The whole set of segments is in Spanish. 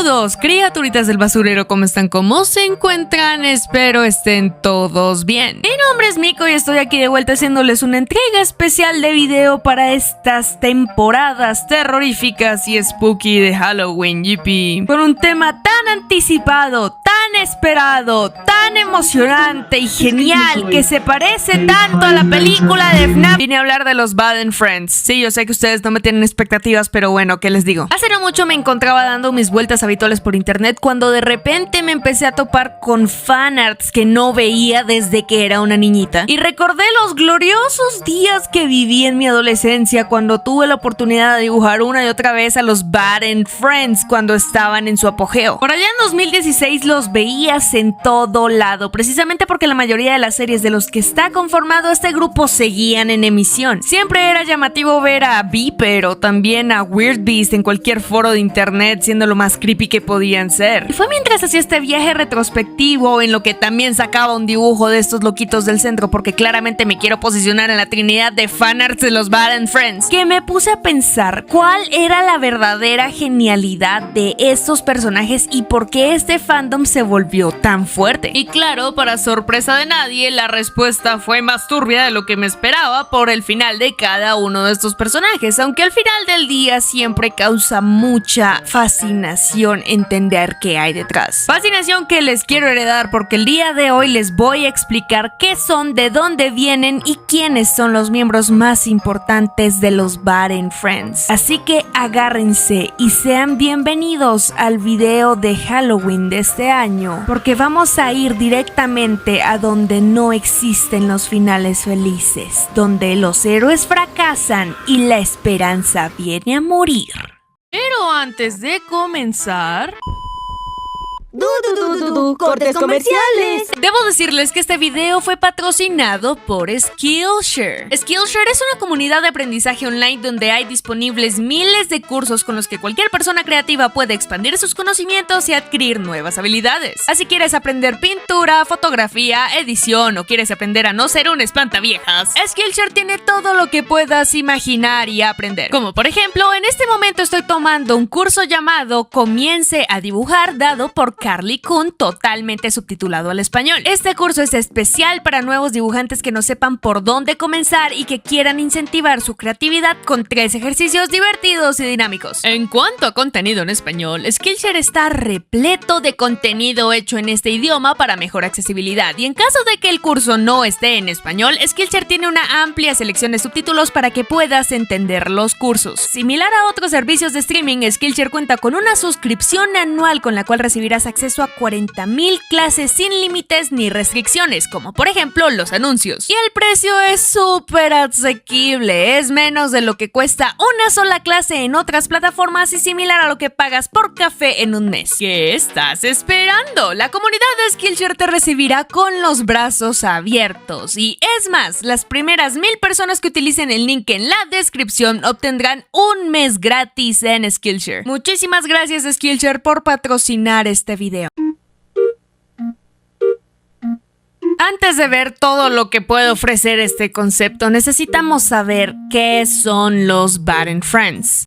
Saludos, criaturitas del basurero, ¿cómo están? ¿Cómo se encuentran? Espero estén todos bien. Mi nombre es Miko y estoy aquí de vuelta haciéndoles una entrega especial de video para estas temporadas terroríficas y spooky de Halloween, yippee. Con un tema tan anticipado, tan esperado, tan emocionante y genial que se parece tanto a la película de FNAF. Vine a hablar de los Baden Friends. Sí, yo sé que ustedes no me tienen expectativas, pero bueno, ¿qué les digo? Hace no mucho me encontraba dando mis vueltas habituales por internet cuando de repente me empecé a topar con fanarts que no veía desde que era una niñita. Y recordé los gloriosos días que viví en mi adolescencia cuando tuve la oportunidad de dibujar una y otra vez a los Baden Friends cuando estaban en su apogeo. Por allá en 2016 los veías en todo lado, precisamente porque la mayoría de las series de los que está conformado este grupo seguían en emisión. Siempre era llamativo ver a Viper o también a Weird Beast en cualquier foro de internet siendo lo más creepy que podían ser. Y fue mientras hacía este viaje retrospectivo en lo que también sacaba un dibujo de estos loquitos del centro, porque claramente me quiero posicionar en la trinidad de fanarts de los Baden Friends, que me puse a pensar cuál era la verdadera genialidad de estos personajes y por qué este fandom se volvió tan fuerte. Y claro, para sorpresa de nadie, la respuesta fue más turbia de lo que me esperaba por el final de cada uno de estos personajes, aunque al final del día siempre causa mucha fascinación entender qué hay detrás. Fascinación que les quiero heredar porque el día de hoy les voy a explicar qué son, de dónde vienen y quiénes son los miembros más importantes de los Baden Friends. Así que agárrense y sean bienvenidos al video de Halloween de este año, porque vamos a ir directamente a donde no existen los finales felices, donde los héroes fracasan y la esperanza viene a morir. Pero antes de comenzar... cortes comerciales. Debo decirles que este video fue patrocinado por Skillshare. Skillshare es una comunidad de aprendizaje online donde hay disponibles miles de cursos con los que cualquier persona creativa puede expandir sus conocimientos y adquirir nuevas habilidades. Así quieres aprender pintura, fotografía, edición o quieres aprender a no ser un espantaviejas, Skillshare tiene todo lo que puedas imaginar y aprender. Como por ejemplo, en este momento estoy tomando un curso llamado Comience a dibujar, dado por Carly Coon, totalmente subtitulado al español. Este curso es especial para nuevos dibujantes que no sepan por dónde comenzar y que quieran incentivar su creatividad con 3 ejercicios divertidos y dinámicos. En cuanto a contenido en español, Skillshare está repleto de contenido hecho en este idioma para mejor accesibilidad, y en caso de que el curso no esté en español, Skillshare tiene una amplia selección de subtítulos para que puedas entender los cursos. Similar a otros servicios de streaming, Skillshare cuenta con una suscripción anual con la cual recibirás acceso a 40,000 clases sin límites ni restricciones, como por ejemplo los anuncios. Y el precio es súper asequible, es menos de lo que cuesta una sola clase en otras plataformas y similar a lo que pagas por café en un mes. ¿Qué estás esperando? La comunidad de Skillshare te recibirá con los brazos abiertos, y es más, las primeras 1000 personas que utilicen el link en la descripción obtendrán un mes gratis en Skillshare. Muchísimas gracias Skillshare por patrocinar este video. Antes de ver todo lo que puede ofrecer este concepto, necesitamos saber qué son los Baden Friends.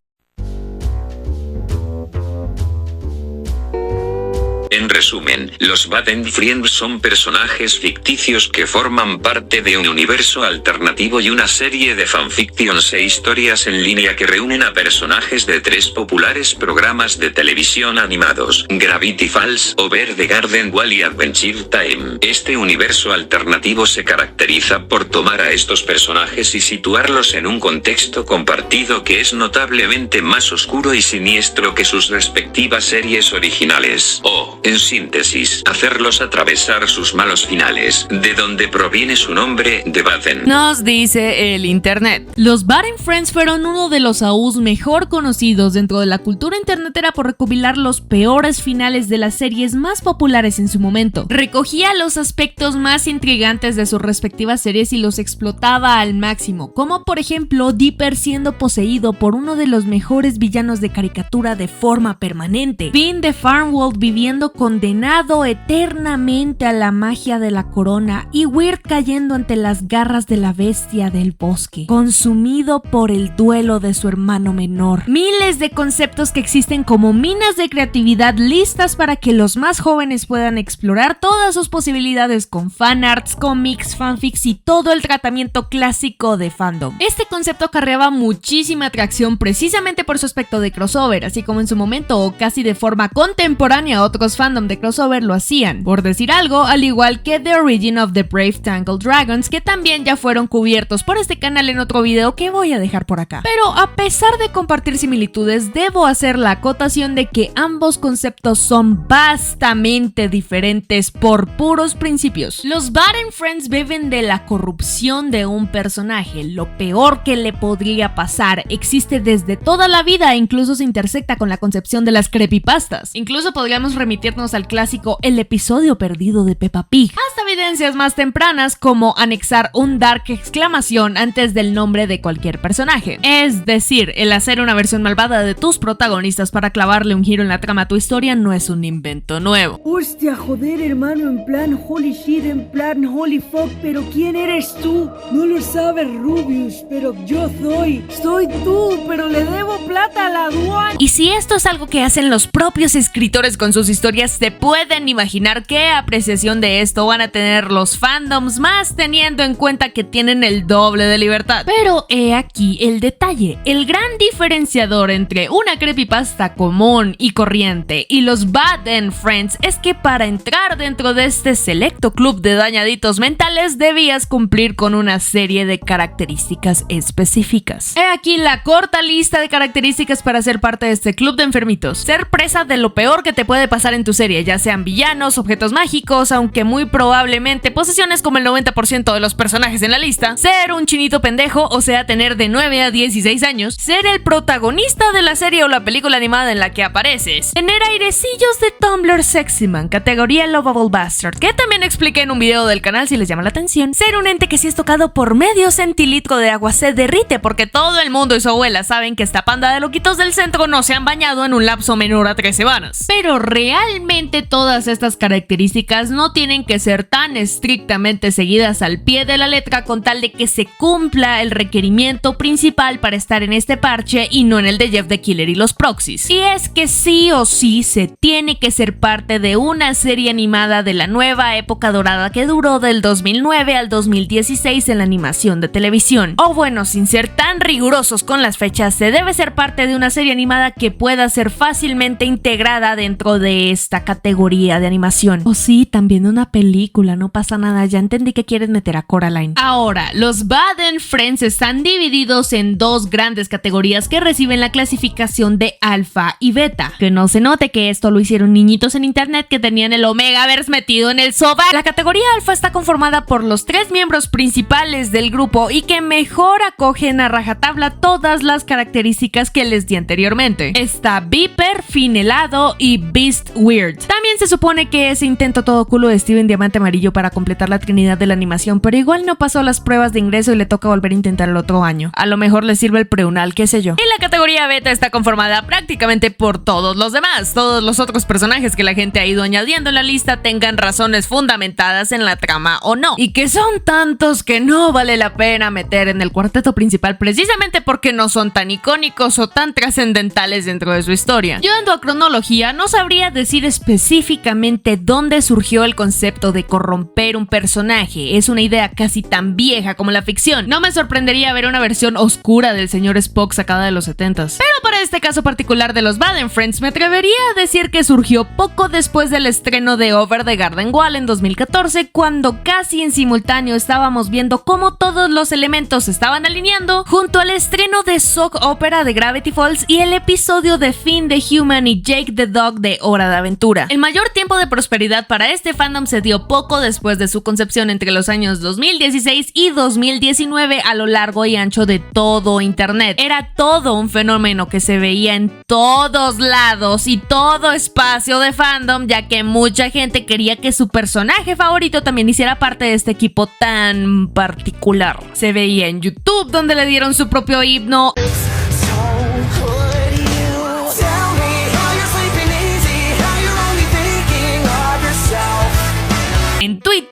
En resumen, los Baden Friends son personajes ficticios que forman parte de un universo alternativo y una serie de fanfictions e historias en línea que reúnen a personajes de 3 populares programas de televisión animados: Gravity Falls, Over the Garden Wall y Adventure Time. Este universo alternativo se caracteriza por tomar a estos personajes y situarlos en un contexto compartido que es notablemente más oscuro y siniestro que sus respectivas series originales. En síntesis, hacerlos atravesar sus malos finales, de donde proviene su nombre de Baden. Nos dice el internet: los Baden Friends fueron uno de los AUs mejor conocidos dentro de la cultura internetera por recopilar los peores finales de las series más populares en su momento. Recogía los aspectos más intrigantes de sus respectivas series y los explotaba al máximo, como por ejemplo Dipper siendo poseído por uno de los mejores villanos de caricatura de forma permanente, Finn de Farmworld viviendo siendo condenado eternamente a la magia de la corona y Weird cayendo ante las garras de la bestia del bosque, consumido por el duelo de su hermano menor. Miles de conceptos que existen como minas de creatividad listas para que los más jóvenes puedan explorar todas sus posibilidades con fanarts, cómics, fanfics y todo el tratamiento clásico de fandom. Este concepto acarreaba muchísima atracción precisamente por su aspecto de crossover, así como en su momento o casi de forma contemporánea otros fandom de crossover lo hacían, por decir algo, al igual que The Origin of the Brave Tangled Dragons, que también ya fueron cubiertos por este canal en otro video que voy a dejar por acá. Pero a pesar de compartir similitudes, debo hacer la acotación de que ambos conceptos son vastamente diferentes por puros principios. Los Baden Friends beben de la corrupción de un personaje, lo peor que le podría pasar, existe desde toda la vida e incluso se intersecta con la concepción de las creepypastas. Incluso podríamos remitirnos al clásico El episodio perdido de Peppa Pig, hasta evidencias más tempranas como anexar un dark exclamación antes del nombre de cualquier personaje. Es decir, el hacer una versión malvada de tus protagonistas para clavarle un giro en la trama a tu historia no es un invento nuevo. Hostia, joder, hermano, en plan holy shit, en plan holy fuck, pero ¿quién eres tú? No lo sabes, Rubius, pero yo soy tú, pero le debo plata a la aduana. Y si esto es algo que hacen los propios escritores con sus historias, se pueden imaginar qué apreciación de esto van a tener los fandoms, más teniendo en cuenta que tienen el doble de libertad. Pero he aquí el detalle, el gran diferenciador entre una creepypasta común y corriente y los Baden Friends es que para entrar dentro de este selecto club de dañaditos mentales debías cumplir con una serie de características específicas. He aquí la corta lista de características para ser parte de este club de enfermitos. Ser presa de lo peor que te puede pasar en tu serie, ya sean villanos, objetos mágicos, aunque muy probablemente posesiones como el 90% de los personajes en la lista. Ser un chinito pendejo, o sea, tener de 9 a 16 años. Ser el protagonista de la serie o la película animada en la que apareces. Tener airecillos de Tumblr Sexyman, categoría Lovable Bastard, que también expliqué en un video del canal si les llama la atención. Ser un ente que si es tocado por medio centilitro de agua se derrite, porque todo el mundo y su abuela saben que esta panda de loquitos del centro no se han bañado en un lapso menor a 3 semanas. Pero realmente todas estas características no tienen que ser tan estrictamente seguidas al pie de la letra con tal de que se cumpla el requerimiento principal para estar en este parche y no en el de Jeff the Killer y los proxies. Y es que sí o sí se tiene que ser parte de una serie animada de la nueva época dorada que duró del 2009 al 2016 en la animación de televisión. O bueno, sin ser tan rigurosos con las fechas, se debe ser parte de una serie animada que pueda ser fácilmente integrada dentro de esta categoría de animación. O sí, también una película, no pasa nada, ya entendí que quieres meter a Coraline. Ahora, los Baden Friends están divididos en dos grandes categorías que reciben la clasificación de alfa y beta. Que no se note que esto lo hicieron niñitos en internet que tenían el Omegaverse metido en el soba. La categoría alfa está conformada por los 3 miembros principales del grupo y que mejor acogen a rajatabla todas las características que les di anteriormente. Está Viper, Fin Helado y Beast Weird. También se supone que ese intento todo culo de Steven Diamante Amarillo para completar la trinidad de la animación, pero igual no pasó las pruebas de ingreso y le toca volver a intentar el otro año. A lo mejor le sirve el preunal, qué sé yo. Y la categoría beta está conformada prácticamente por todos los demás. Todos los otros personajes que la gente ha ido añadiendo en la lista tengan razones fundamentadas en la trama o no. Y que son tantos que no vale la pena meter en el cuarteto principal precisamente porque no son tan icónicos o tan trascendentales dentro de su historia. Yendo a cronología, no sabría decir específicamente dónde surgió el concepto de corromper un personaje. Es una idea casi tan vieja como la ficción. No me sorprendería ver una versión oscura del señor Spock sacada de los 70s. Pero para este caso particular de los Baden Friends, me atrevería a decir que surgió poco después del estreno de Over the Garden Wall en 2014, cuando casi en simultáneo estábamos viendo cómo todos los elementos se estaban alineando junto al estreno de Sock Opera de Gravity Falls y el episodio de Finn the Human y Jake the Dog de Hora de Aventura. El mayor tiempo de prosperidad para este fandom se dio poco después de su concepción entre los años 2016 y 2019 a lo largo y ancho de todo internet. Era todo un fenómeno que se veía en todos lados y todo espacio de fandom, ya que mucha gente quería que su personaje favorito también hiciera parte de este equipo tan particular. Se veía en YouTube, donde le dieron su propio himno.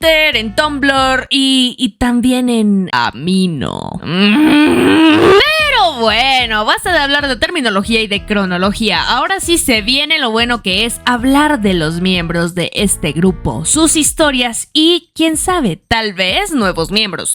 Twitter, en Tumblr y también en Amino. Pero bueno, basta de hablar de terminología y de cronología. Ahora sí se viene lo bueno, que es hablar de los miembros de este grupo, sus historias y, quién sabe, tal vez nuevos miembros.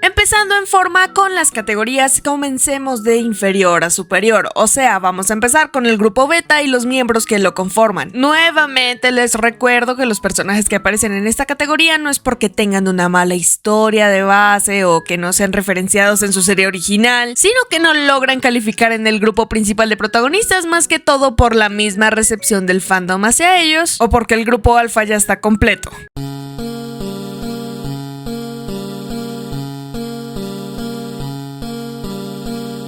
Empezando en forma con las categorías, comencemos de inferior a superior, o sea, vamos a empezar con el grupo beta y los miembros que lo conforman. Nuevamente les recuerdo que los personajes que aparecen en esta categoría no es porque tengan una mala historia de base o que no sean referenciados en su serie original, sino que no logran calificar en el grupo principal de protagonistas, más que todo por la misma recepción del fandom hacia ellos o porque el grupo alfa ya está completo.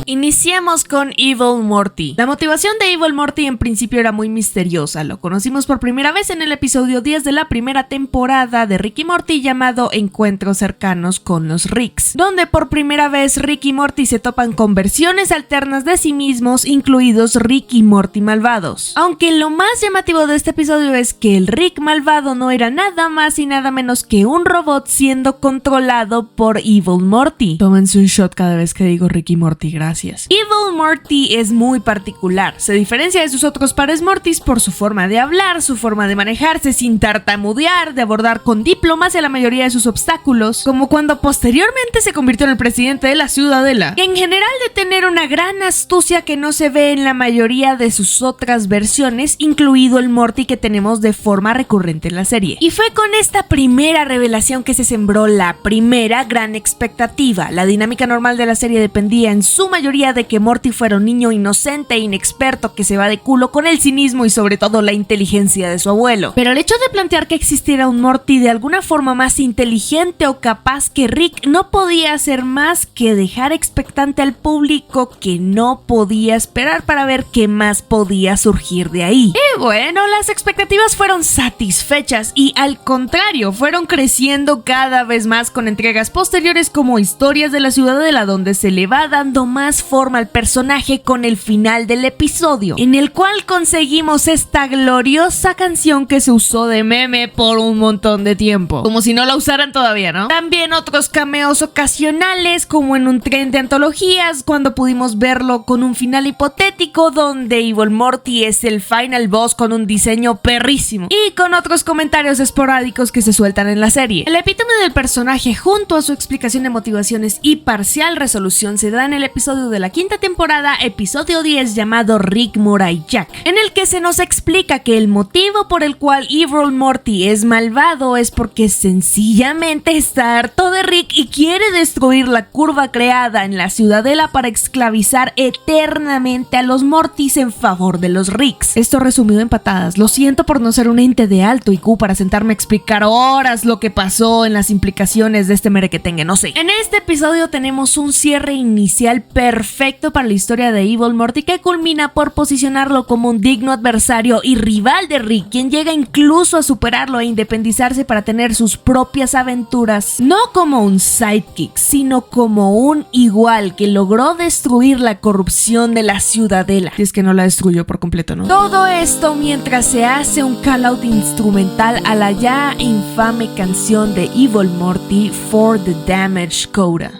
Iniciemos con Evil Morty. La motivación de Evil Morty en principio era muy misteriosa. Lo conocimos por primera vez en el episodio 10 de la primera temporada de Rick y Morty, llamado Encuentros cercanos con los Ricks, donde por primera vez Rick y Morty se topan con versiones alternas de sí mismos, incluidos Rick y Morty malvados. Aunque lo más llamativo de este episodio es que el Rick malvado no era nada más y nada menos que un robot siendo controlado por Evil Morty. Tómense un shot cada vez que digo Rick y Morty, gracias. Evil Morty es muy particular, se diferencia de sus otros pares Mortys por su forma de hablar, su forma de manejarse sin tartamudear, de abordar con diplomacia la mayoría de sus obstáculos, como cuando posteriormente se convirtió en el presidente de la Ciudadela, y en general de tener una gran astucia que no se ve en la mayoría de sus otras versiones, incluido el Morty que tenemos de forma recurrente en la serie. Y fue con esta primera revelación que se sembró la primera gran expectativa. La dinámica normal de la serie dependía en su mayoría de que Morty fuera un niño inocente e inexperto que se va de culo con el cinismo y sobre todo la inteligencia de su abuelo. Pero el hecho de plantear que existiera un Morty de alguna forma más inteligente o capaz que Rick no podía hacer más que dejar expectante al público, que no podía esperar para ver qué más podía surgir de ahí. Y bueno, las expectativas fueron satisfechas y al contrario, fueron creciendo cada vez más con entregas posteriores como Historias de la Ciudadela, donde se le va dando más forma al personaje con el final del episodio, en el cual conseguimos esta gloriosa canción que se usó de meme por un montón de tiempo, como si no la usaran todavía, ¿no? También otros cameos ocasionales, como en un tren de antologías, cuando pudimos verlo con un final hipotético donde Evil Morty es el final boss con un diseño perrísimo, y con otros comentarios esporádicos que se sueltan en la serie. El epítome del personaje junto a su explicación de motivaciones y parcial resolución se da en el episodio de la quinta temporada, episodio 10, llamado Rick, Mora y Jack, en el que se nos explica que el motivo por el cual Evil Morty es malvado es porque sencillamente está harto de Rick y quiere destruir la curva creada en la Ciudadela para esclavizar eternamente a los Mortys en favor de los Ricks. Esto resumido en patadas. Lo siento por no ser un ente de alto IQ para sentarme a explicar horas lo que pasó en las implicaciones de este merequetengue, no sé. En este episodio tenemos un cierre inicial perfecto para la historia de Evil Morty, que culmina por posicionarlo como un digno adversario y rival de Rick, quien llega incluso a superarlo e independizarse para tener sus propias aventuras, no como un sidekick, sino como un igual que logró destruir la corrupción de la Ciudadela, si es que no la destruyó por completo, ¿no? Todo esto mientras se hace un call-out instrumental a la ya infame canción de Evil Morty, For the Damage Coda.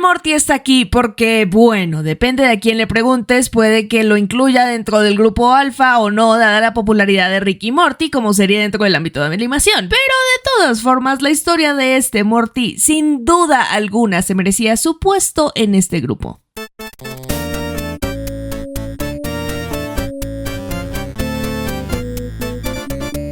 Morty está aquí porque, bueno, depende de a quién le preguntes, puede que lo incluya dentro del grupo alfa o no, dada la popularidad de Rick y Morty como serie dentro del ámbito de la animación. Pero de todas formas, la historia de este Morty, sin duda alguna, se merecía su puesto en este grupo.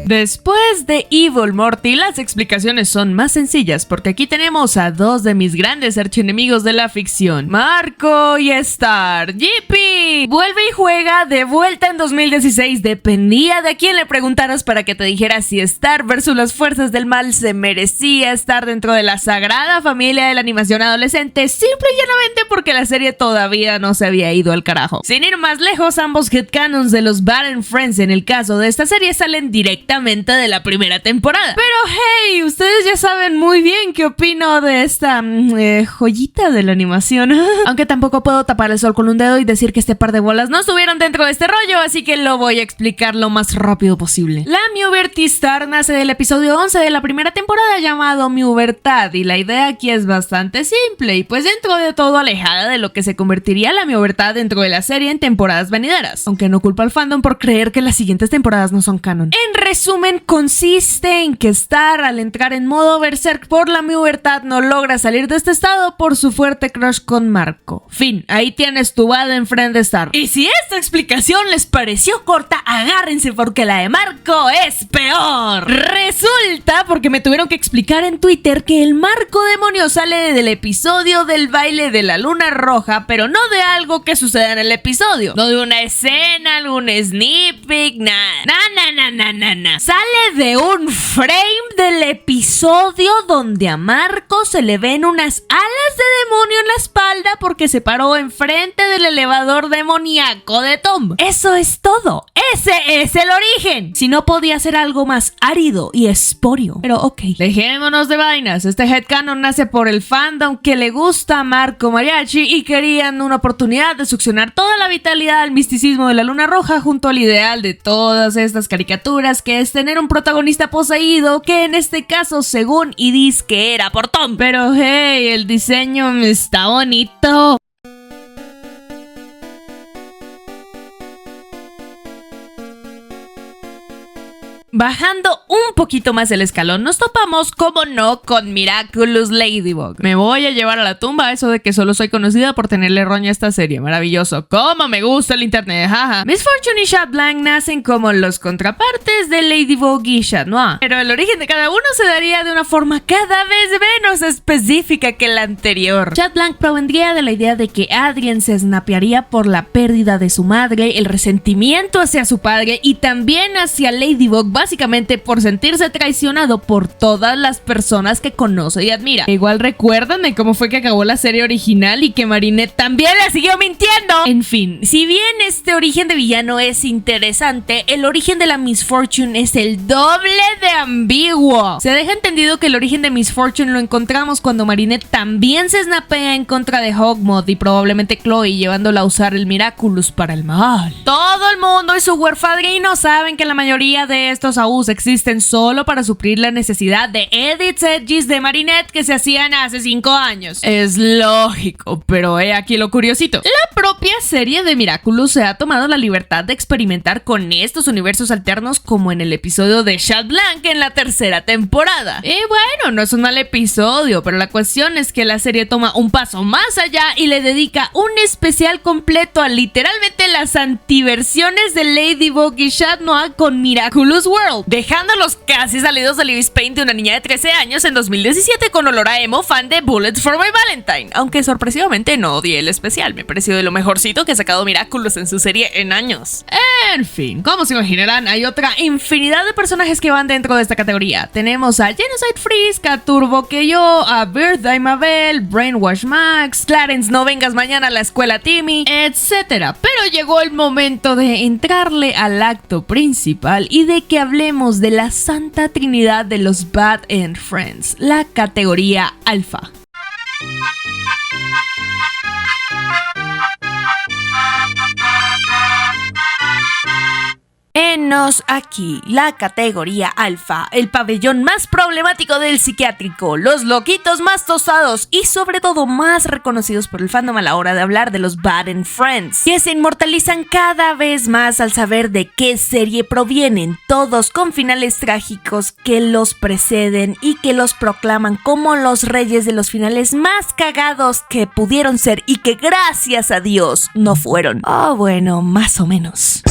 Después de Evil Morty, las explicaciones son más sencillas porque aquí tenemos a dos de mis grandes archienemigos de la ficción, Marco y Star. ¡Yipi! Vuelve y juega de vuelta en 2016. Dependía de a quién le preguntaras para que te dijera si Star versus las fuerzas del mal se merecía estar dentro de la sagrada familia de la animación adolescente, simple y llanamente porque la serie todavía no se había ido al carajo. Sin ir más lejos, ambos headcanons de los Bad and Friends en el caso de esta serie salen directamente directamente de la primera temporada. Pero hey, ustedes ya saben muy bien qué opino de esta joyita de la animación. Aunque tampoco puedo tapar el sol con un dedo y decir que este par de bolas no estuvieron dentro de este rollo, así que lo voy a explicar lo más rápido posible. La Mubertistar nace del episodio 11 de la primera temporada llamado Mubertad, y la idea aquí es bastante simple y pues dentro de todo alejada de lo que se convertiría la Mubertad dentro de la serie en temporadas venideras, aunque no culpa al fandom por creer que las siguientes temporadas no son canon. En resumen, consiste en que Star, al entrar en modo berserk por la Mubertad, no logra salir de este estado por su fuerte crush con Marco. Fin, ahí tienes tu Baden friend Star. Y si esta explicación les pareció corta, agárrense porque la de Marco es peor. Resulta, porque me tuvieron que explicar en Twitter, que el Marco demonio sale del episodio del baile de la luna roja, pero no de algo que suceda en el episodio, no de una escena, algún sneak peek, nada. Sale de un frame del episodio donde a Marco se le ven unas alas de demonio en la espalda porque se paró enfrente del elevador demoníaco de Tom. Eso es todo. Ese es el origen. Si no podía ser algo más árido y espório. Pero ok, dejémonos de vainas. Este headcanon nace por el fandom que le gusta a Marco Mariachi y querían una oportunidad de succionar toda la vitalidad al misticismo de la luna roja junto al ideal de todas estas caricaturas, que es tener un protagonista poseído, que en este caso según Idis que era por Tom. Pero hey, el diseño está bonito. Bajando un poquito más el escalón, nos topamos, como no, con Miraculous Ladybug. Me voy a llevar a la tumba eso de que solo soy conocida por tenerle roña a esta serie. Maravilloso. ¡Cómo me gusta el internet! Jaja. Miss Fortune y Chat Blanc nacen como los contrapartes de Ladybug y Chat Noir, pero el origen de cada uno se daría de una forma cada vez menos específica que la anterior. Chat Blanc provendría de la idea de que Adrien se snapearía por la pérdida de su madre, el resentimiento hacia su padre y también hacia Ladybug, básicamente por sentirse traicionado por todas las personas que conoce y admira. Igual recuerdan de cómo fue que acabó la serie original y que Marinette también le siguió mintiendo. En fin, si bien este origen de villano es interesante, el origen de la Miss Fortune es el doble de ambiguo. Se deja entendido que el origen de Miss Fortune lo encontramos cuando Marinette también se snapea en contra de Hawkmoth y probablemente Chloe, llevándola a usar el Miraculous para el mal. Todo el mundo y su huerfadrino saben que la mayoría de estos AUs existen solo para suplir la necesidad de edits edgys de Marinette que se hacían hace 5 años. Es lógico, pero he aquí lo curiosito. La propia serie de Miraculous se ha tomado la libertad de experimentar con estos universos alternos, como en el episodio de Chat Blanc en la tercera temporada. Y bueno, no es un mal episodio, pero la cuestión es que la serie toma un paso más allá y le dedica un especial completo a literalmente las antiversiones de Ladybug y Chat Noir con Miraculous World, dejándolos casi salidos del Ibis Paint de una niña de 13 años en 2017 con olor a emo fan de Bullets for My Valentine, aunque sorpresivamente no odié el especial, me pareció de lo mejorcito que ha sacado Miraculous en su serie en años. En fin, como se imaginarán, hay otra infinidad de personajes que van dentro de esta categoría. Tenemos a Genocide Frisk, a Turbo Keyo, a Birthday Mabel, Brainwash Max, Clarence No Vengas Mañana a la Escuela Timmy, etc. Pero llegó el momento de entrarle al acto principal y de que hablemos de la santa trinidad de los Bad End Friends, la categoría alfa. Enos aquí, la categoría alfa, el pabellón más problemático del psiquiátrico, los loquitos más tostados y sobre todo más reconocidos por el fandom a la hora de hablar de los Bad End Friends, que se inmortalizan cada vez más al saber de qué serie provienen, todos con finales trágicos que los preceden y que los proclaman como los reyes de los finales más cagados que pudieron ser y que gracias a Dios no fueron. Oh, bueno, más o menos.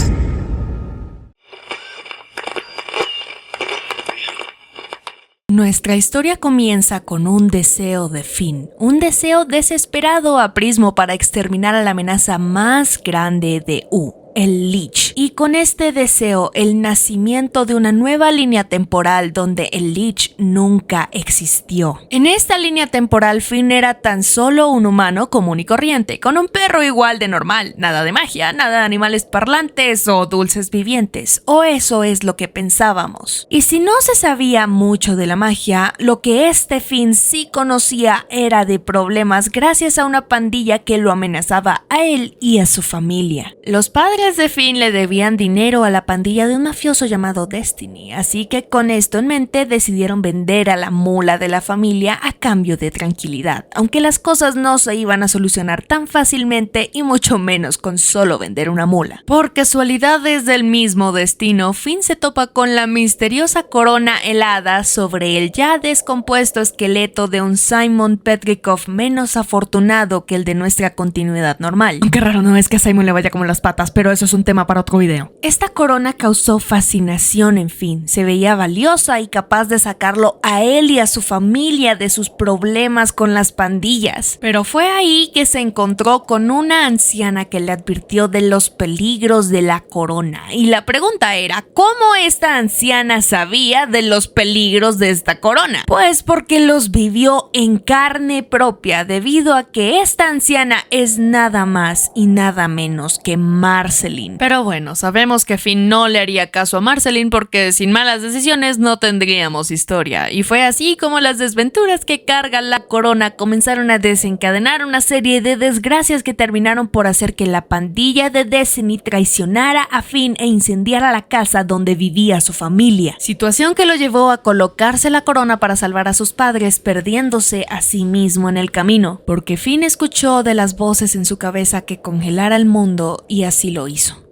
Nuestra historia comienza con un deseo de fin, un deseo desesperado a Prismo para exterminar a la amenaza más grande de U. el Lich, y con este deseo el nacimiento de una nueva línea temporal donde el Lich nunca existió. En esta línea temporal, Finn era tan solo un humano común y corriente, con un perro igual de normal, nada de magia, nada de animales parlantes o dulces vivientes, o eso es lo que pensábamos. Y si no se sabía mucho de la magia, lo que este Finn sí conocía era de problemas gracias a una pandilla que lo amenazaba a él y a su familia. Los padres de Finn le debían dinero a la pandilla de un mafioso llamado Destiny, así que con esto en mente decidieron vender a la mula de la familia a cambio de tranquilidad, aunque las cosas no se iban a solucionar tan fácilmente y mucho menos con solo vender una mula. Por casualidades del mismo destino, Finn se topa con la misteriosa corona helada sobre el ya descompuesto esqueleto de un Simon Petrikov menos afortunado que el de nuestra continuidad normal. Aunque raro no es que a Simon le vaya como las patas, pero eso es un tema para otro video. Esta corona causó fascinación en Finn, se veía valiosa y capaz de sacarlo a él y a su familia de sus problemas con las pandillas. Pero fue ahí que se encontró con una anciana que le advirtió de los peligros de la corona. Y la pregunta era, ¿cómo esta anciana sabía de los peligros de esta corona? Pues porque los vivió en carne propia, debido a que esta anciana es nada más y nada menos que Marceline. Pero bueno, sabemos que Finn no le haría caso a Marceline porque sin malas decisiones no tendríamos historia. Y fue así como las desventuras que carga la corona comenzaron a desencadenar una serie de desgracias que terminaron por hacer que la pandilla de Destiny traicionara a Finn e incendiara la casa donde vivía su familia. Situación que lo llevó a colocarse la corona para salvar a sus padres, perdiéndose a sí mismo en el camino, porque Finn escuchó de las voces en su cabeza que congelara el mundo y así lo hizo.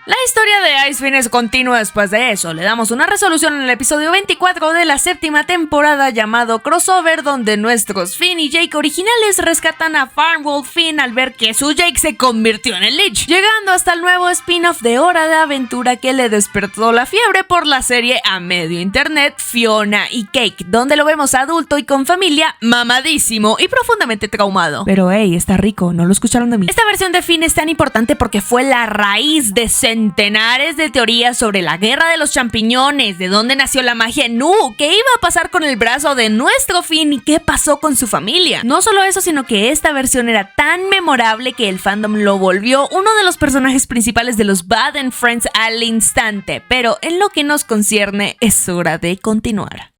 La historia de Icewind es continua después de eso. Le damos una resolución en el episodio 24 de la séptima temporada llamado Crossover, donde nuestros Finn y Jake originales rescatan a Farmworld Finn al ver que su Jake se convirtió en el Lich, llegando hasta el nuevo spin-off de Hora de Aventura que le despertó la fiebre por la serie a medio internet, Fiona y Cake, donde lo vemos adulto y con familia, mamadísimo y profundamente traumado. Pero hey, está rico, no lo escucharon de mí. Esta versión de Finn es tan importante porque fue la raíz de centenares de teorías sobre la guerra de los champiñones, de dónde nació la magia en Nu, qué iba a pasar con el brazo de nuestro Finn y qué pasó con su familia. No solo eso, sino que esta versión era tan memorable que el fandom lo volvió uno de los personajes principales de los Bad and Friends al instante. Pero en lo que nos concierne, es hora de continuar.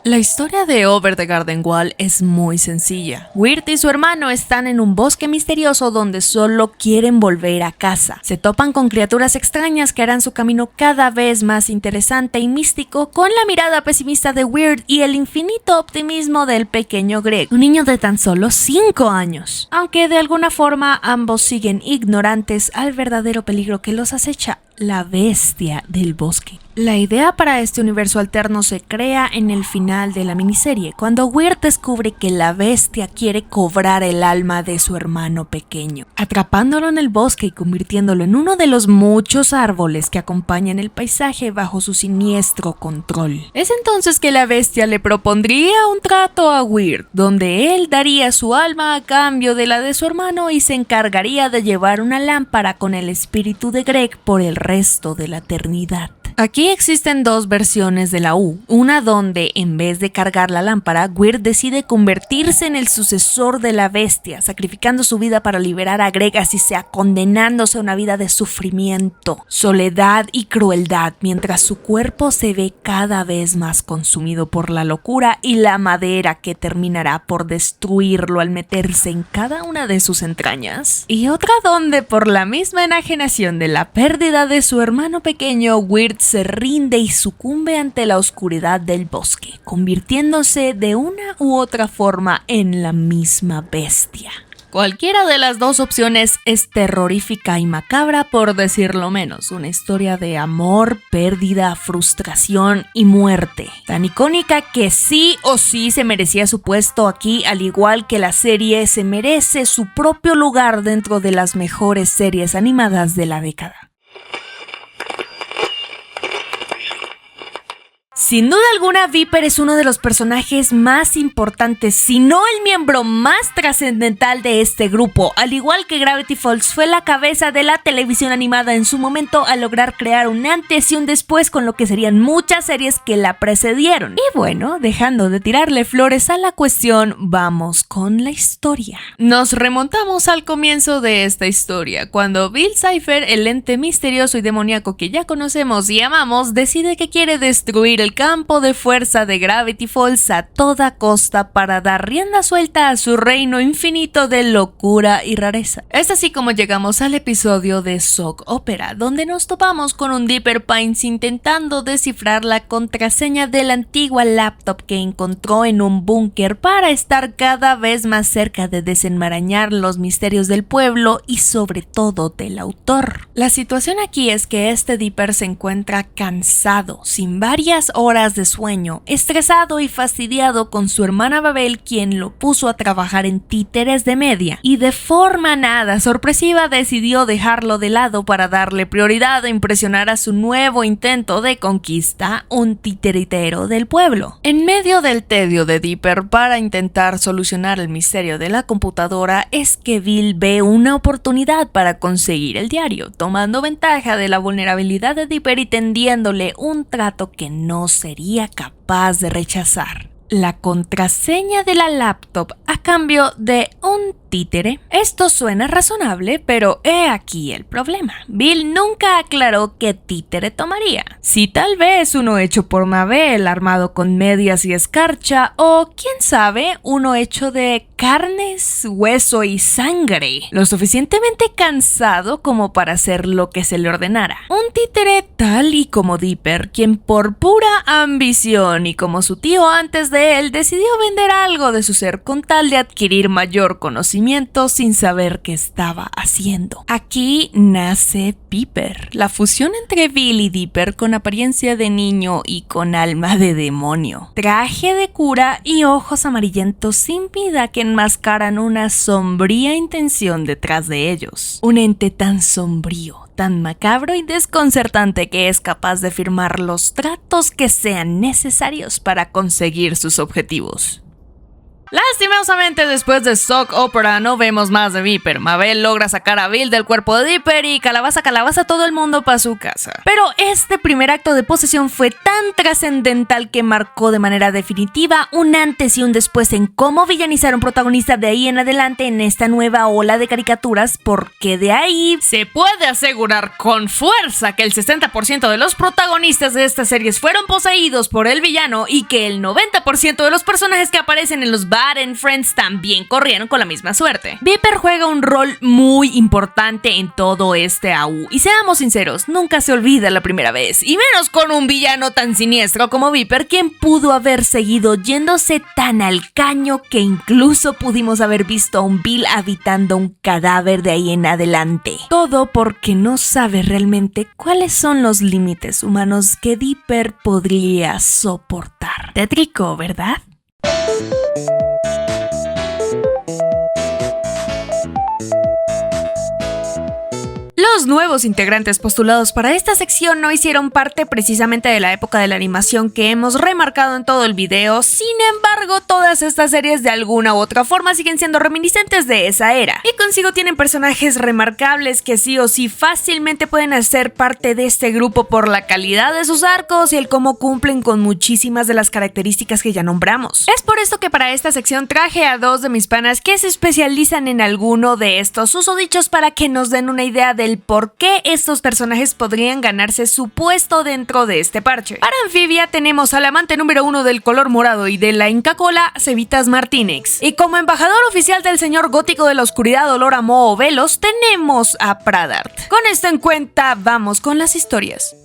La historia de Over the Garden Wall es muy sencilla. Weird y su hermano están en un bosque misterioso donde solo quieren volver a casa. Se topan con criaturas extrañas que harán su camino cada vez más interesante y místico, con la mirada pesimista de Weird y el infinito optimismo del pequeño Greg, un niño de tan solo 5 años. Aunque de alguna forma ambos siguen ignorantes al verdadero peligro que los acecha, la bestia del bosque. La idea para este universo alterno se crea en el final de la miniserie, cuando Weird descubre que la bestia quiere cobrar el alma de su hermano pequeño, atrapándolo en el bosque y convirtiéndolo en uno de los muchos árboles que acompañan el paisaje bajo su siniestro control. Es entonces que la bestia le propondría un trato a Weird, donde él daría su alma a cambio de la de su hermano y se encargaría de llevar una lámpara con el espíritu de Greg por el resto de la eternidad. Aquí existen dos versiones de la U, una donde en vez de cargar la lámpara, Weird decide convertirse en el sucesor de la bestia, sacrificando su vida para liberar a Greg, así sea condenándose a una vida de sufrimiento, soledad y crueldad, mientras su cuerpo se ve cada vez más consumido por la locura y la madera que terminará por destruirlo al meterse en cada una de sus entrañas. Y otra donde por la misma enajenación de la pérdida de su hermano pequeño, Weird se rinde y sucumbe ante la oscuridad del bosque, convirtiéndose de una u otra forma en la misma bestia. Cualquiera de las dos opciones es terrorífica y macabra, por decirlo menos. Una historia de amor, pérdida, frustración y muerte. Tan icónica que sí o sí se merecía su puesto aquí, al igual que la serie se merece su propio lugar dentro de las mejores series animadas de la década. Sin duda alguna, Viper es uno de los personajes más importantes, si no el miembro más trascendental de este grupo. Al igual que Gravity Falls, fue la cabeza de la televisión animada en su momento al lograr crear un antes y un después con lo que serían muchas series que la precedieron. Y bueno, dejando de tirarle flores a la cuestión, vamos con la historia. Nos remontamos al comienzo de esta historia, cuando Bill Cipher, el ente misterioso y demoníaco que ya conocemos y amamos, decide que quiere destruir el campo de fuerza de Gravity Falls a toda costa para dar rienda suelta a su reino infinito de locura y rareza. Es así como llegamos al episodio de Sock Opera, donde nos topamos con un Dipper Pines intentando descifrar la contraseña de la antigua laptop que encontró en un búnker para estar cada vez más cerca de desenmarañar los misterios del pueblo y sobre todo del autor. La situación aquí es que este Dipper se encuentra cansado, sin varias horas de sueño, estresado y fastidiado con su hermana Babel, quien lo puso a trabajar en títeres de media, y de forma nada sorpresiva decidió dejarlo de lado para darle prioridad a impresionar a su nuevo intento de conquista, un titeritero del pueblo. En medio del tedio de Dipper para intentar solucionar el misterio de la computadora, es que Bill ve una oportunidad para conseguir el diario, tomando ventaja de la vulnerabilidad de Dipper y tendiéndole un trato que no sería capaz de rechazar: la contraseña de la laptop a cambio de un títere. Esto suena razonable, pero he aquí el problema. Bill nunca aclaró qué títere tomaría. Si tal vez uno hecho por Mabel, armado con medias y escarcha, o quién sabe, uno hecho de carnes, hueso y sangre, lo suficientemente cansado como para hacer lo que se le ordenara. Un títere tal y como Dipper, quien por pura ambición y como su tío antes de él, decidió vender algo de su ser con tal de adquirir mayor conocimiento sin saber qué estaba haciendo. Aquí nace Piper, la fusión entre Bill y Dipper con apariencia de niño y con alma de demonio. Traje de cura y ojos amarillentos sin vida que enmascaran una sombría intención detrás de ellos. Un ente tan sombrío, tan macabro y desconcertante que es capaz de firmar los tratos que sean necesarios para conseguir sus objetivos. Lastimosamente, después de Sock Opera no vemos más de Viper. Mabel logra sacar a Bill del cuerpo de Dipper y calabaza todo el mundo para su casa. Pero este primer acto de posesión fue tan trascendental que marcó de manera definitiva un antes y un después en cómo villanizar a un protagonista de ahí en adelante en esta nueva ola de caricaturas, porque de ahí se puede asegurar con fuerza que el 60% de los protagonistas de estas series fueron poseídos por el villano y que el 90% de los personajes que aparecen en los en Friends también corrieron con la misma suerte. Viper juega un rol muy importante en todo este AU, y seamos sinceros, nunca se olvida la primera vez, y menos con un villano tan siniestro como Viper, quien pudo haber seguido yéndose tan al caño que incluso pudimos haber visto a un Bill habitando un cadáver de ahí en adelante. Todo porque no sabe realmente cuáles son los límites humanos que Viper podría soportar. Tétrico, ¿verdad? Los nuevos integrantes postulados para esta sección no hicieron parte precisamente de la época de la animación que hemos remarcado en todo el video. Sin embargo, todas estas series de alguna u otra forma siguen siendo reminiscentes de esa era, y consigo tienen personajes remarcables que sí o sí fácilmente pueden hacer parte de este grupo por la calidad de sus arcos y el cómo cumplen con muchísimas de las características que ya nombramos. Es por esto que para esta sección traje a dos de mis panas que se especializan en alguno de estos susodichos para que nos den una idea del por qué estos personajes podrían ganarse su puesto dentro de este parche. Para Anfibia tenemos al amante número 1 del color morado y de la Inca Cola, Cevitas Martínez. Y como embajador oficial del señor gótico de la oscuridad olor a moho velos, tenemos a Pradart. Con esto en cuenta, vamos con las historias.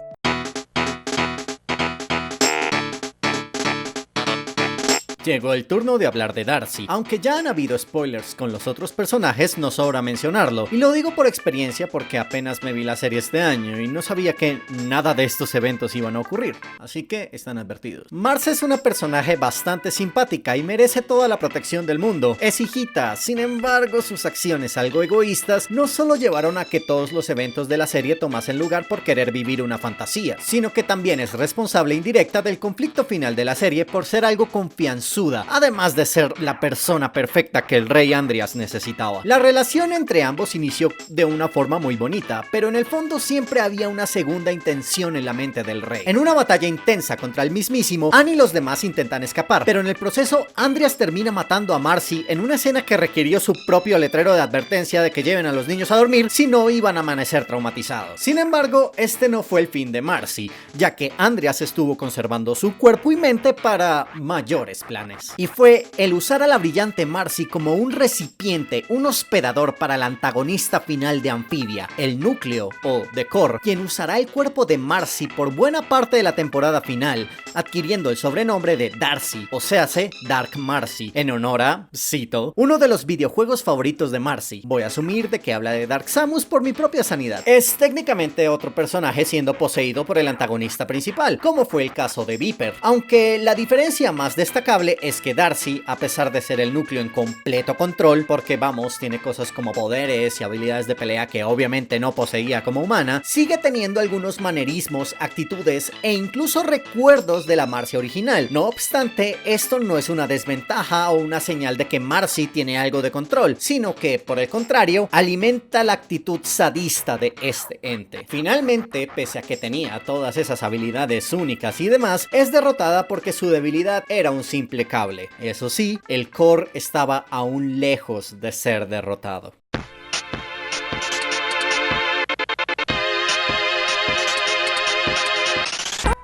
Llegó el turno de hablar de Darcy. Aunque ya han habido spoilers con los otros personajes, no sobra mencionarlo. Y lo digo por experiencia porque apenas me vi la serie este año y no sabía que nada de estos eventos iban a ocurrir. Así que están advertidos. Marcy es una personaje bastante simpática y merece toda la protección del mundo. Es hijita, sin embargo sus acciones algo egoístas no solo llevaron a que todos los eventos de la serie tomasen lugar por querer vivir una fantasía, sino que también es responsable indirecta del conflicto final de la serie por ser algo confianzuda, además de ser la persona perfecta que el rey Andrias necesitaba. La relación entre ambos inició de una forma muy bonita, pero en el fondo siempre había una segunda intención en la mente del rey. En una batalla intensa contra el mismísimo, Anne y los demás intentan escapar, pero en el proceso Andrias termina matando a Marcy en una escena que requirió su propio letrero de advertencia de que lleven a los niños a dormir si no iban a amanecer traumatizados. Sin embargo, este no fue el fin de Marcy, ya que Andrias estuvo conservando su cuerpo y mente para mayores planes. Y fue el usar a la brillante Marcy como un recipiente, un hospedador para el antagonista final de Amphibia, el núcleo o The Core, quien usará el cuerpo de Marcy por buena parte de la temporada final, adquiriendo el sobrenombre de Darcy, o séase Dark Marcy, en honor a, cito, uno de los videojuegos favoritos de Marcy. Voy a asumir de que habla de Dark Samus por mi propia sanidad. Es técnicamente otro personaje siendo poseído por el antagonista principal, como fue el caso de Viper, aunque la diferencia más destacable es que Darcy, a pesar de ser el núcleo en completo control, porque vamos, tiene cosas como poderes y habilidades de pelea que obviamente no poseía como humana, sigue teniendo algunos manerismos, actitudes e incluso recuerdos de la Marcy original. No obstante, esto no es una desventaja o una señal de que Marcy tiene algo de control, sino que, por el contrario, alimenta la actitud sadista de este ente. Finalmente, pese a que tenía todas esas habilidades únicas y demás, es derrotada porque su debilidad era un simple cable. Eso sí, el Core estaba aún lejos de ser derrotado.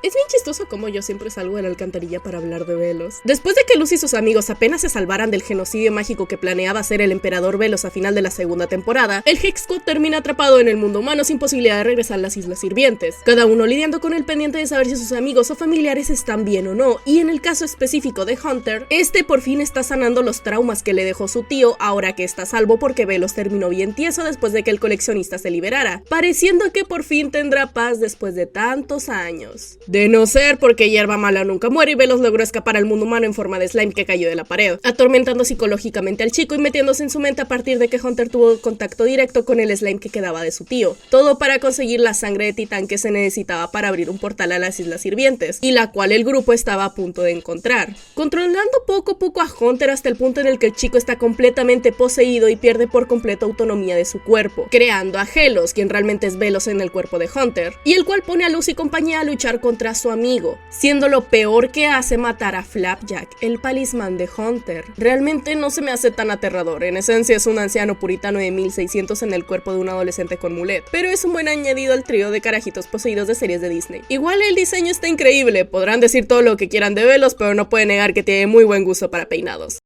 Es bien chistoso como yo siempre salgo de la alcantarilla para hablar de Velos. Después de que Luz y sus amigos apenas se salvaran del genocidio mágico que planeaba hacer el emperador Velos a final de la segunda temporada, el Hexsquad termina atrapado en el mundo humano sin posibilidad de regresar a las Islas Sirvientes, cada uno lidiando con el pendiente de saber si sus amigos o familiares están bien o no, y en el caso específico de Hunter, este por fin está sanando los traumas que le dejó su tío ahora que está a salvo porque Velos terminó bien tieso después de que el coleccionista se liberara, pareciendo que por fin tendrá paz después de tantos años. De no ser porque Hierba Mala nunca muere y Velos logró escapar al mundo humano en forma de slime que cayó de la pared, atormentando psicológicamente al chico y metiéndose en su mente a partir de que Hunter tuvo contacto directo con el slime que quedaba de su tío, todo para conseguir la sangre de titán que se necesitaba para abrir un portal a las Islas Sirvientes, y la cual el grupo estaba a punto de encontrar, controlando poco a poco a Hunter hasta el punto en el que el chico está completamente poseído y pierde por completo autonomía de su cuerpo, creando a Helos, quien realmente es Velos en el cuerpo de Hunter, y el cual pone a Luz y compañía a luchar contra su amigo, siendo lo peor que hace matar a Flapjack, el palismán de Hunter. Realmente no se me hace tan aterrador, en esencia es un anciano puritano de 1600 en el cuerpo de un adolescente con mulet, pero es un buen añadido al trío de carajitos poseídos de series de Disney. Igual el diseño está increíble, podrán decir todo lo que quieran de Velos, pero no pueden negar que tiene muy buen gusto para peinados.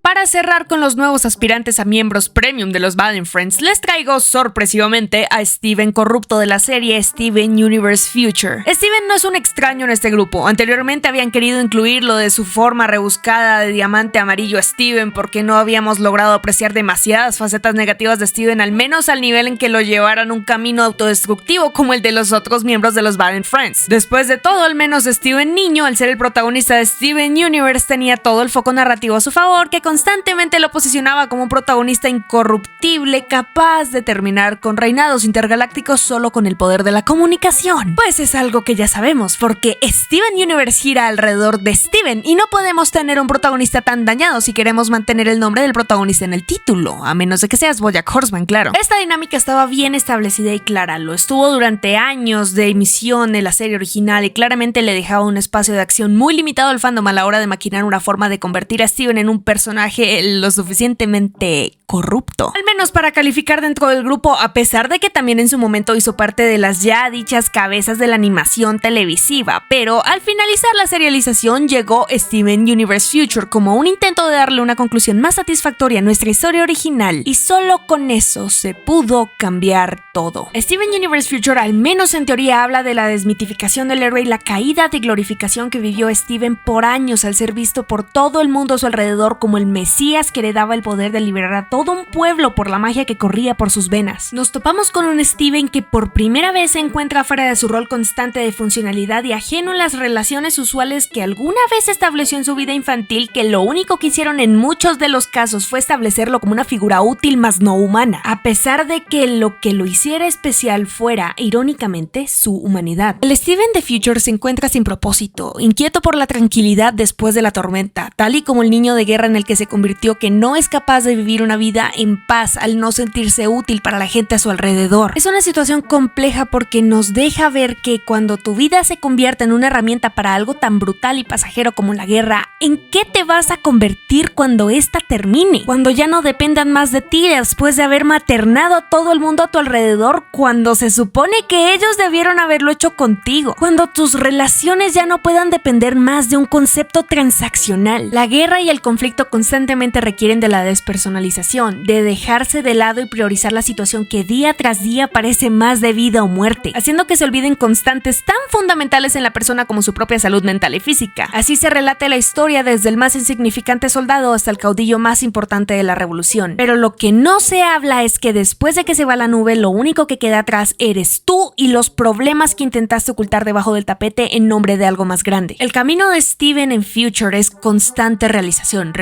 Para cerrar con los nuevos aspirantes a miembros premium de los Baden Friends, les traigo sorpresivamente a Steven corrupto de la serie Steven Universe Future. Steven no es un extraño en este grupo. Anteriormente habían querido incluirlo de su forma rebuscada de diamante amarillo a Steven porque no habíamos logrado apreciar demasiadas facetas negativas de Steven, al menos al nivel en que lo llevaran un camino autodestructivo como el de los otros miembros de los Baden Friends. Después de todo, al menos Steven niño, al ser el protagonista de Steven Universe, tenía todo el foco narrativo a su favor, que constantemente lo posicionaba como un protagonista incorruptible, capaz de terminar con reinados intergalácticos solo con el poder de la comunicación. Pues es algo que ya sabemos, porque Steven Universe gira alrededor de Steven y no podemos tener un protagonista tan dañado si queremos mantener el nombre del protagonista en el título, a menos de que seas BoJack Horseman, claro. Esta dinámica estaba bien establecida y clara, lo estuvo durante años de emisión de la serie original y claramente le dejaba un espacio de acción muy limitado al fandom a la hora de maquinar una forma de convertir a Steven en un personaje que lo suficientemente corrupto. Al menos para calificar dentro del grupo, a pesar de que también en su momento hizo parte de las ya dichas cabezas de la animación televisiva. Pero al finalizar la serialización llegó Steven Universe Future como un intento de darle una conclusión más satisfactoria a nuestra historia original, y solo con eso se pudo cambiar todo. Steven Universe Future, al menos en teoría, habla de la desmitificación del héroe y la caída de glorificación que vivió Steven por años al ser visto por todo el mundo a su alrededor como el mesías que le daba el poder de liberar a todo un pueblo por la magia que corría por sus venas. Nos topamos con un Steven que por primera vez se encuentra fuera de su rol constante de funcionalidad y ajeno a las relaciones usuales que alguna vez estableció en su vida infantil, que lo único que hicieron en muchos de los casos fue establecerlo como una figura útil más no humana, a pesar de que lo hiciera especial fuera, irónicamente, su humanidad. El Steven de Future se encuentra sin propósito, inquieto por la tranquilidad después de la tormenta, tal y como el niño de guerra en el que se convirtió, que no es capaz de vivir una vida en paz al no sentirse útil para la gente a su alrededor. Es una situación compleja porque nos deja ver que cuando tu vida se convierte en una herramienta para algo tan brutal y pasajero como la guerra, ¿en qué te vas a convertir cuando esta termine? Cuando ya no dependan más de ti después de haber maternado a todo el mundo a tu alrededor, cuando se supone que ellos debieron haberlo hecho contigo, cuando tus relaciones ya no puedan depender más de un concepto transaccional. La guerra y el conflicto constantemente requieren de la despersonalización, de dejarse de lado y priorizar la situación que día tras día parece más de vida o muerte, haciendo que se olviden constantes tan fundamentales en la persona como su propia salud mental y física. Así se relata la historia desde el más insignificante soldado hasta el caudillo más importante de la revolución. Pero lo que no se habla es que después de que se va la nube, lo único que queda atrás eres tú y los problemas que intentaste ocultar debajo del tapete en nombre de algo más grande. El camino de Steven en Future es constante realización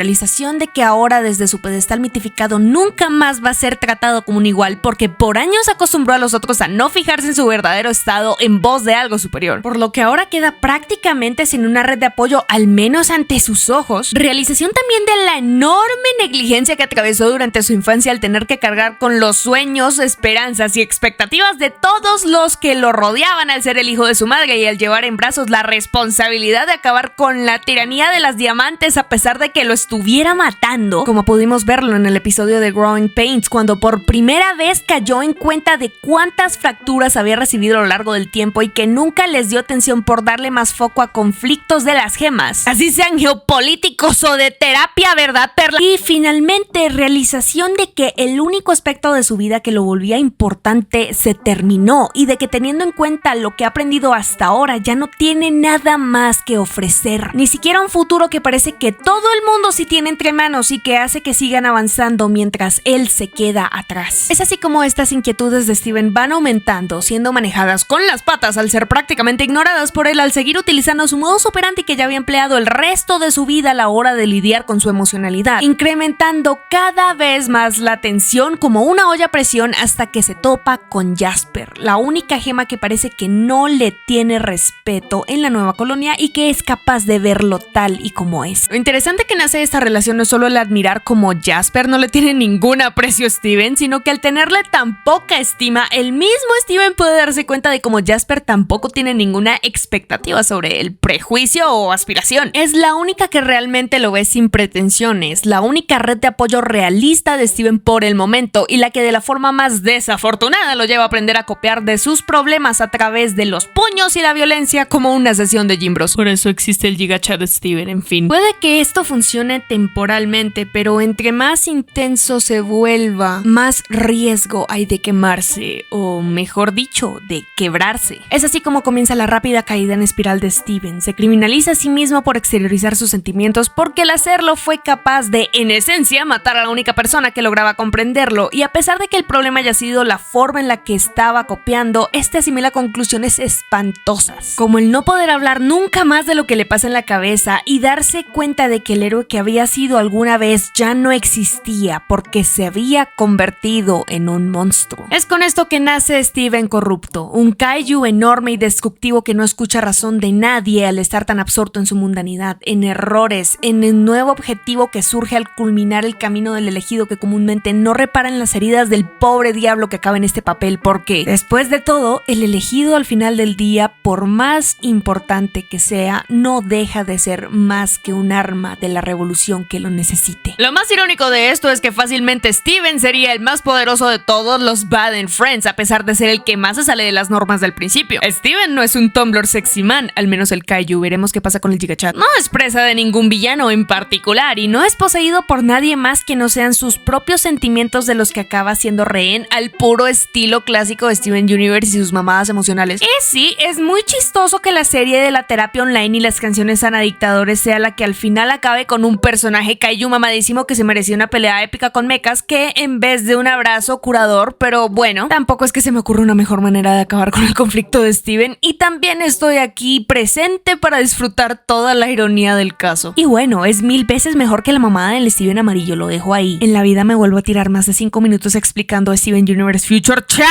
de que ahora desde su pedestal mitificado nunca más va a ser tratado como un igual, porque por años acostumbró a los otros a no fijarse en su verdadero estado en voz de algo superior, por lo que ahora queda prácticamente sin una red de apoyo, al menos ante sus ojos. Realización también de la enorme negligencia que atravesó durante su infancia al tener que cargar con los sueños, esperanzas y expectativas de todos los que lo rodeaban al ser el hijo de su madre y al llevar en brazos la responsabilidad de acabar con la tiranía de las diamantes a pesar de que lo estuviera matando, como pudimos verlo en el episodio de Growing Pains, cuando por primera vez cayó en cuenta de cuántas fracturas había recibido a lo largo del tiempo y que nunca les dio atención por darle más foco a conflictos de las gemas, así sean geopolíticos o de terapia, ¿verdad, Perla? Y finalmente, realización de que el único aspecto de su vida que lo volvía importante se terminó y de que teniendo en cuenta lo que ha aprendido hasta ahora ya no tiene nada más que ofrecer, ni siquiera un futuro que parece que todo el mundo sí tiene entre manos y que hace que sigan avanzando mientras él se queda atrás. Es así como estas inquietudes de Steven van aumentando, siendo manejadas con las patas al ser prácticamente ignoradas por él al seguir utilizando su modus operandi que ya había empleado el resto de su vida a la hora de lidiar con su emocionalidad, incrementando cada vez más la tensión como una olla a presión hasta que se topa con Jasper, la única gema que parece que no le tiene respeto en la nueva colonia y que es capaz de verlo tal y como es. Lo interesante que nace de esta relación no es solo el admirar como Jasper no le tiene ningún aprecio a Steven, sino que al tenerle tan poca estima, el mismo Steven puede darse cuenta de cómo Jasper tampoco tiene ninguna expectativa sobre él, prejuicio o aspiración. Es la única que realmente lo ve sin pretensiones, la única red de apoyo realista de Steven por el momento y la que de la forma más desafortunada lo lleva a aprender a copiar de sus problemas a través de los puños y la violencia como una sesión de Jim Bros. Por eso existe el Gigacha de Steven, en fin. Puede que esto funcione temporalmente, pero entre más intenso se vuelva, más riesgo hay de quemarse, o mejor dicho, de quebrarse. Es así como comienza la rápida caída en espiral de Steven. Se criminaliza a sí mismo por exteriorizar sus sentimientos porque al hacerlo fue capaz de, en esencia, matar a la única persona que lograba comprenderlo, y a pesar de que el problema haya sido la forma en la que estaba copiando, este asimila conclusiones espantosas, como el no poder hablar nunca más de lo que le pasa en la cabeza y darse cuenta de que el héroe que había sido alguna vez ya no existía porque se había convertido en un monstruo. Es con esto que nace Steven corrupto, un kaiju enorme y destructivo que no escucha razón de nadie al estar tan absorto en su mundanidad, en errores, en el nuevo objetivo que surge al culminar el camino del elegido, que comúnmente no repara en las heridas del pobre diablo que acaba en este papel, porque después de todo, el elegido al final del día, por más importante que sea, no deja de ser más que un arma de la revolución que lo necesite. Lo más irónico de esto es que fácilmente Steven sería el más poderoso de todos los Baden Friends, a pesar de ser el que más se sale de las normas del principio. Steven no es un Tumblr sexy man, al menos el Kaiju, veremos qué pasa con el Gigachat. No es presa de ningún villano en particular y no es poseído por nadie más que no sean sus propios sentimientos de los que acaba siendo rehén al puro estilo clásico de Steven Universe y sus mamadas emocionales. Y sí, es muy chistoso que la serie de la terapia online y las canciones sanadictadores sea la que al final acabe con un personaje Kaiju mamadísimo que se merecía una pelea épica con mechas que en vez de un abrazo curador, pero bueno, tampoco es que se me ocurra una mejor manera de acabar con el conflicto de Steven y también estoy aquí presente para disfrutar toda la ironía del caso. Y bueno, es 1000 veces mejor que la mamada del Steven amarillo, lo dejo ahí. En la vida me vuelvo a tirar más de 5 minutos explicando Steven Universe Future. ¡Chao!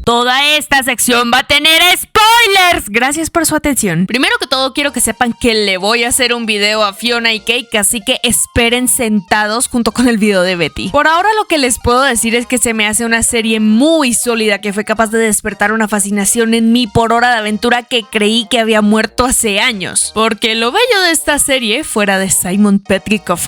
Toda esta sección va a tener spoilers. Gracias por su atención. Primero que todo, quiero que sepan que le voy a hacer un video a Fiona y Cake, así que esperen sentados junto con el video de Betty. Por ahora lo que les puedo decir es que se me hace una serie muy sólida que fue capaz de despertar una fascinación en mí por Hora de Aventura que creí que había muerto hace años. Porque lo bello de esta serie, fuera de Simon Petrikov,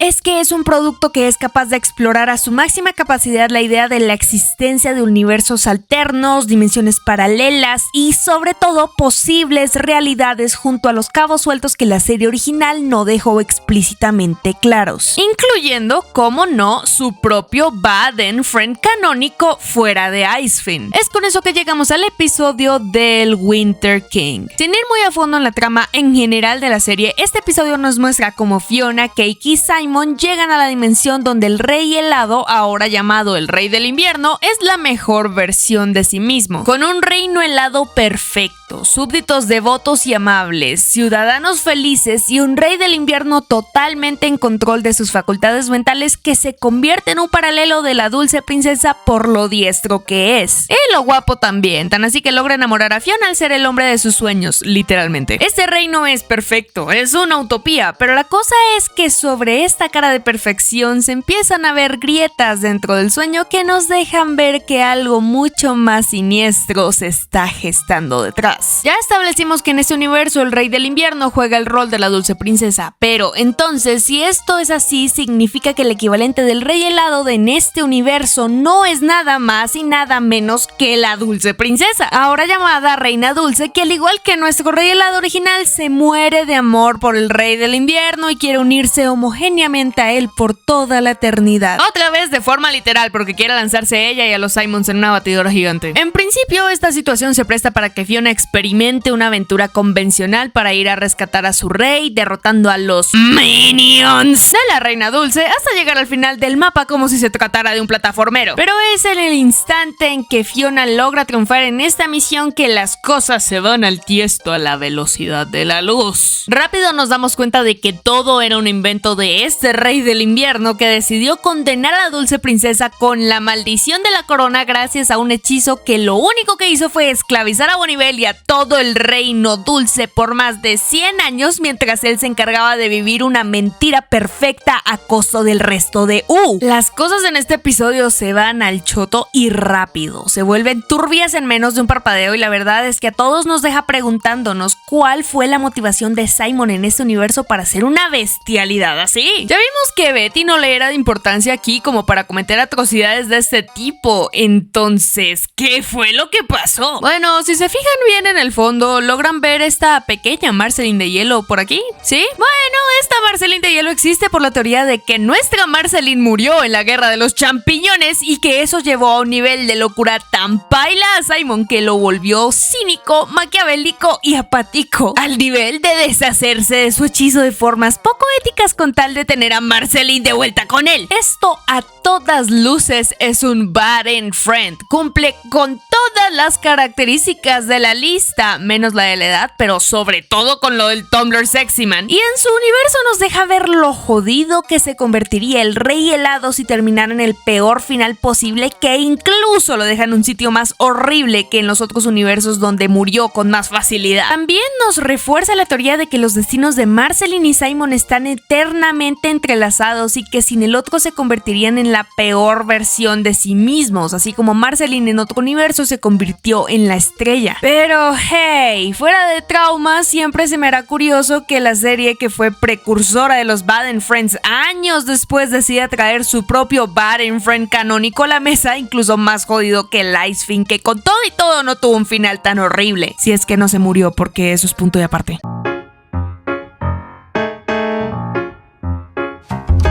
es que es un producto que es capaz de explorar a su máxima capacidad la idea de la existencia de universos alternos, dimensiones paralelas y sobre todo posibles realidades junto a los cabos sueltos que la serie original no dejó explícitamente claros, incluyendo, como no, su propio Baden Friend canónico fuera de Icefiend. Es con eso que llegamos al episodio del Winter King. Sin ir muy a fondo en la trama en general de la serie, este episodio nos muestra cómo Fiona, Cake y Simon llegan a la dimensión donde el Rey Helado, ahora llamado el Rey del Invierno, es la mejor versión de sí mismo, con un reino helado perfecto, súbditos devotos y amables, ciudadanos felices y un Rey del Invierno totalmente en control de sus facultades mentales que se convierte en un paralelo de la dulce princesa por lo diestro que es. Y lo guapo también, tan así que logra enamorar a Fiona al ser el hombre de sus sueños, literalmente. Este reino es perfecto, es una utopía, pero la cosa es que sobre esta cara de perfección se empiezan a ver grietas dentro del sueño que nos dejan ver que algo mucho más siniestro se está gestando detrás. Ya establecimos que en este universo el Rey del Invierno juega el rol de la dulce princesa, pero entonces si esto es así, significa que el equivalente del Rey Helado en este universo no es nada más y nada menos que la dulce princesa, ahora llamada Reina Dulce, que al igual que nuestro Rey Helado original se muere de amor por el Rey del Invierno y quiere unirse homogéneamente a él por toda la eternidad. Otra vez de forma literal, porque quiere lanzarse a ella y a los Simons en una batidora gigante. En principio, esta situación se presta para que Fiona experimente una aventura convencional para ir a rescatar a su rey, derrotando a los Minions de la Reina Dulce hasta llegar al final del mapa como si se tratara de un plataformero. Pero es en el instante en que Fiona logra triunfar en esta misión que las cosas se van al tiesto a la velocidad de la luz. Rápido nos damos cuenta de que todo era un invento de este Rey del Invierno que decidió condenar a la dulce princesa con la maldición de la corona gracias a un hechizo que lo único que hizo fue esclavizar a Bonibel y a todo el reino dulce por más de 100 años mientras él se encargaba de vivir una mentira perfecta a costo del resto de Las cosas en este episodio se van al choto y rápido, se vuelven turbias en menos de un parpadeo y la verdad es que a todos nos deja preguntándonos cuál fue la motivación de Simon en este universo para hacer una bestialidad así. Ya vimos que Betty no le era de importancia aquí como para cometer atrocidades de este tipo, entonces, ¿qué fue lo que pasó? Bueno, si se fijan bien en el fondo, logran ver esta pequeña Marceline de hielo por aquí, ¿sí? Bueno, esta Marceline de hielo existe por la teoría de que nuestra Marceline murió en la guerra de los champiñones y que eso llevó a un nivel de locura tan paila a Simon que lo volvió cínico, maquiavélico y apático, al nivel de deshacerse de su hechizo de formas poco éticas con tal de tener a Marceline de vuelta con él. Esto a todas luces es un Baden Friend, cumple con todas las características de la lista, menos la de la edad, pero sobre todo con lo del Tumblr Sexy Man. Y en su universo nos deja ver lo jodido que se convertiría el Rey Helado si terminara en el peor final posible, que incluso lo deja en un sitio más horrible que en los otros universos donde murió con más facilidad. También nos refuerza la teoría de que los destinos de Marceline y Simon están eternamente entrelazados y que sin el otro se convertirían en la peor versión de sí mismos, así como Marceline en otro universo se convirtió en la estrella. Pero hey, fuera de trauma, siempre se me hará curioso que la serie que fue precursora de los Baden Friends años después decida traer su propio Baden Friend canónico a la mesa, incluso más jodido que el Ice Fin, que con todo y todo no tuvo un final tan horrible. Si es que no se murió, porque eso es punto y aparte.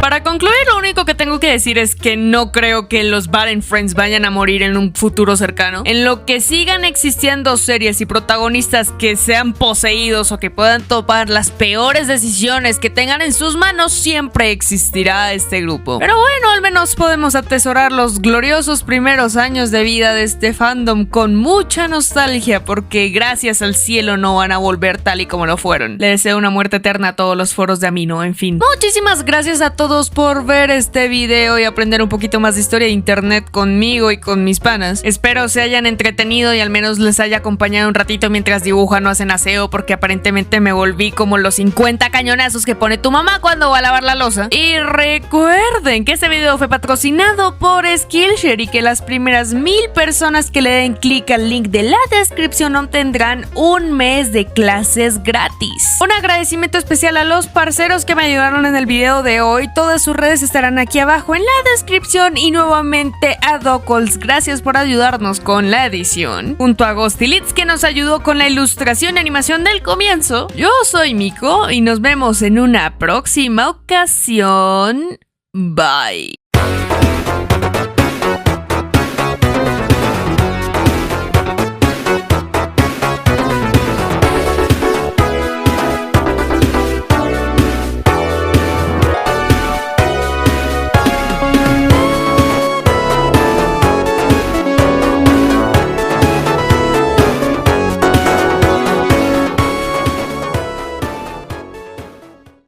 Para concluir, lo único que tengo que decir es que no creo que los Baden Friends vayan a morir en un futuro cercano. En lo que sigan existiendo series y protagonistas que sean poseídos o que puedan tomar las peores decisiones que tengan en sus manos, siempre existirá este grupo. Pero bueno, al menos podemos atesorar los gloriosos primeros años de vida de este fandom con mucha nostalgia, porque gracias al cielo no van a volver tal y como lo fueron. Le deseo una muerte eterna a todos los foros de Amino, en fin. Muchísimas gracias a todos por ver este video y aprender un poquito más de historia de internet conmigo y con mis panas. Espero se hayan entretenido y al menos les haya acompañado un ratito mientras dibujan o hacen aseo, porque aparentemente me volví como los 50 cañonazos que pone tu mamá cuando va a lavar la loza. Y recuerden que este video fue patrocinado por Skillshare y que las primeras 1000 personas que le den clic al link de la descripción obtendrán un mes de clases gratis. Un agradecimiento especial a los parceros que me ayudaron en el video de hoy. Todas sus redes estarán aquí abajo en la descripción, y nuevamente a Dockles, gracias por ayudarnos con la edición. Junto a Ghosty Leeds, que nos ayudó con la ilustración y animación del comienzo. Yo soy Miko y nos vemos en una próxima ocasión. Bye.